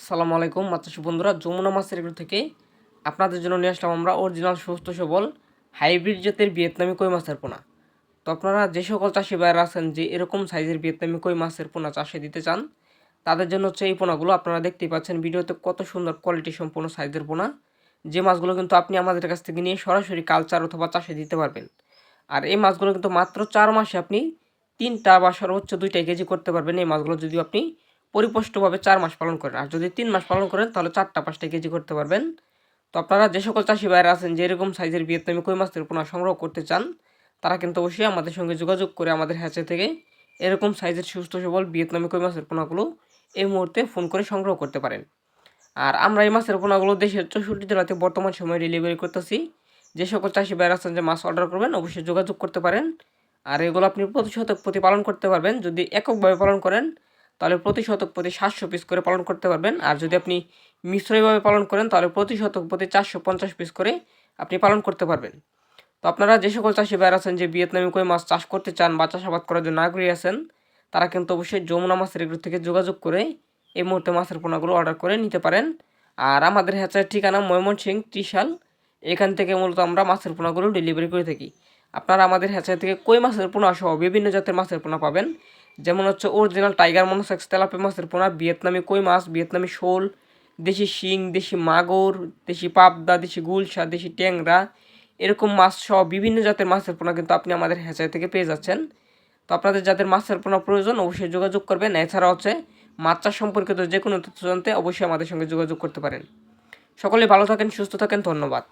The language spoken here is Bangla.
আসসালামু আলাইকুম মাত্রাসী বন্ধুরা, যমুনা মাছের এগুলো থেকে আপনাদের জন্য নিয়ে আসলাম আমরা অরিজিনাল সুস্থ সবল হাইব্রিড জাতের ভিয়েতনামি কই মাছের পোনা। তো আপনারা যে সকল চাষি ভাইয়েরা আছেন যে এরকম সাইজের ভিয়েতনামি কই মাছের পোনা চাষে দিতে চান, তাদের জন্য হচ্ছে এই পোনাগুলো। আপনারা দেখতেই পাচ্ছেন ভিডিওতে কত সুন্দর কোয়ালিটি সম্পূর্ণ সাইজের পোনা, যে মাছগুলো কিন্তু আপনি আমাদের কাছ থেকে নিয়ে সরাসরি কালচার অথবা চাষে দিতে পারবেন। আর এই মাছগুলো কিন্তু মাত্র 4 মাসে আপনি 3টা বা সর্বোচ্চ 2টা কেজি করতে পারবেন। এই মাছগুলো যদি আপনি পরিপুষ্টভাবে 4 মাস পালন করেন, আর যদি 3 মাস পালন করেন তাহলে 4টা 5টা কেজি করতে পারবেন। তো আপনারা যে সকল চাষি ভাইয়েরা আছেন যে এরকম সাইজের ভিয়েতনামি কই মাছের পোনা সংগ্রহ করতে চান, তারা কিন্তু অবশ্যই আমাদের সঙ্গে যোগাযোগ করে আমাদের হ্যাচে থেকে এরকম সাইজের সুস্থ সবল ভিয়েতনামি কই মাছের পোনাগুলো এই মুহূর্তে ফোন করে সংগ্রহ করতে পারেন। আর আমরা এই মাছের পোনাগুলো দেশের 64 জেলাতে বর্তমান সময়ে ডেলিভারি করতেছি। যে সকল চাষি ভাইয়েরা আছেন যে মাছ অর্ডার করবেন অবশ্যই যোগাযোগ করতে পারেন। আর এগুলো আপনি প্রতি শতক প্রতি পালন করতে পারবেন। যদি এককভাবে পালন করেন তাহলে প্রতি শতক প্রতি 700 পিস করে পালন করতে পারবেন। আর যদি আপনি মিশ্রভাবে পালন করেন তাহলে প্রতি শতক প্রতি 450 পিস করে আপনি পালন করতে পারবেন। তো আপনারা যে সকল চাষি ভাইয়েরা আছেন যে ভিয়েতনামি কই মাছ চাষ করতে চান বা চাষাবাদ করার জন্য আগ্রহী আছেন, তারা কিন্তু অবশ্যই যমুনা মাছের এগুলো থেকে যোগাযোগ করে এই মুহূর্তে মাছের পোনাগুলো অর্ডার করে নিতে পারেন। আর আমাদের হ্যাচার ঠিকানা ময়মনসিংহ ত্রিশাল। এখান থেকে মূলত আমরা মাছের পোনাগুলো ডেলিভারি করে থাকি। আপনারা আমাদের হ্যাচার থেকে কই মাছের পোনা সহ বিভিন্ন জাতের মাছের পোনা পাবেন। যেমন হচ্ছে অরিজিনাল টাইগার মনোসেক্স তেলাপিয়া মাছের পোনা, ভিয়েতনামি কই মাছ, ভিয়েতনামি শোল, দেশি শিং, দেশি মাগুর, দেশি পাবদা, দেশি গুলশা, দেশি ট্যাংরা, এরকম মাছ সহ বিভিন্ন জাতের মাছের পোনা কিন্তু আপনি আমাদের হ্যাচার থেকে পেয়ে যাচ্ছেন। তো আপনাদের যাদের মাছের পোনা প্রয়োজন অবশ্যই যোগাযোগ করবেন। এছাড়া হচ্ছে মাছ চাষ সম্পর্কিত যে কোনো তথ্য জানতে অবশ্যই আমাদের সঙ্গে যোগাযোগ করতে পারেন। সকলে ভালো থাকেন, সুস্থ থাকেন, ধন্যবাদ।